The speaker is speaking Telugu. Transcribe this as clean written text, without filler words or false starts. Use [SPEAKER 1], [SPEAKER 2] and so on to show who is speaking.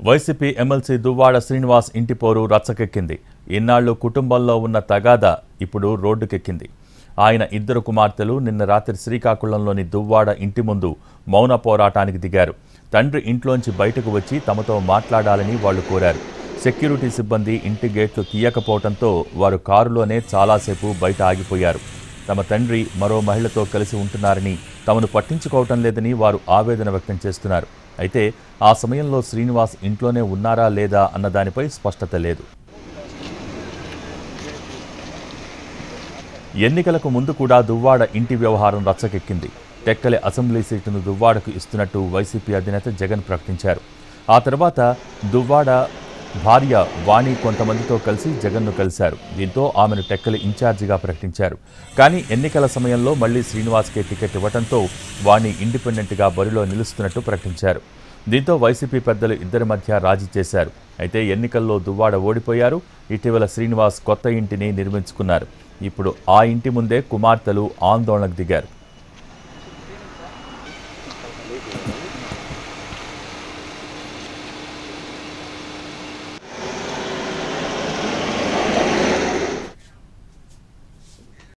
[SPEAKER 1] వైసీపీ ఎమ్మెల్సీ దువ్వాడ శ్రీనివాస్ ఇంటి పోరు రచ్చకెక్కింది. ఇన్నాళ్లు కుటుంబంలో ఉన్న తగాదా ఇప్పుడు రోడ్డుకెక్కింది. ఆయన ఇద్దరు కుమార్తెలు నిన్న రాత్రి శ్రీకాకుళంలోని దువ్వాడ ఇంటి ముందు మౌన పోరాటానికి దిగారు. తండ్రి ఇంట్లోంచి బయటకు వచ్చి తమతో మాట్లాడాలని వాళ్లు కోరారు. సెక్యూరిటీ సిబ్బంది ఇంటి గేట్లు తీయకపోవడంతో వారు కారులోనే చాలాసేపు బయట ఆగిపోయారు. తమ తండ్రి మరో మహిళతో కలిసి ఉంటున్నారని, తమను పట్టించుకోవటం లేదని వారు ఆవేదన వ్యక్తం చేస్తున్నారు. అయితే ఆ సమయంలో శ్రీనివాస్ ఇంట్లోనే ఉన్నారా లేదా అన్న దానిపై స్పష్టత లేదు. ఎన్నికలకు ముందు కూడా దువ్వాడ ఇంటి వ్యవహారం రచ్చకెక్కింది. టెక్కలి అసెంబ్లీ సీటును దువ్వాడకు ఇస్తున్నట్టు వైసీపీ అధినేత జగన్ ప్రకటించారు. ఆ తర్వాత దువ్వాడ భార్య వాణి కొంతమందితో కలిసి జగన్ను కలిశారు. దీంతో ఆమెను టెక్కలి ఇన్ఛార్జిగా ప్రకటించారు. కానీ ఎన్నికల సమయంలో మళ్లీ శ్రీనివాస్కే టికెట్ ఇవ్వడంతో వాణి ఇండిపెండెంట్గా బరిలో నిలుస్తున్నట్టు ప్రకటించారు. దీంతో వైసీపీ పెద్దలు ఇద్దరి మధ్య రాజీ చేశారు. అయితే ఎన్నికల్లో దువ్వాడ ఓడిపోయారు. ఇటీవల శ్రీనివాస్ కొత్త ఇంటిని నిర్మించుకున్నారు. ఇప్పుడు ఆ ఇంటి ముందే కుమార్తెలు ఆందోళనకు దిగారు.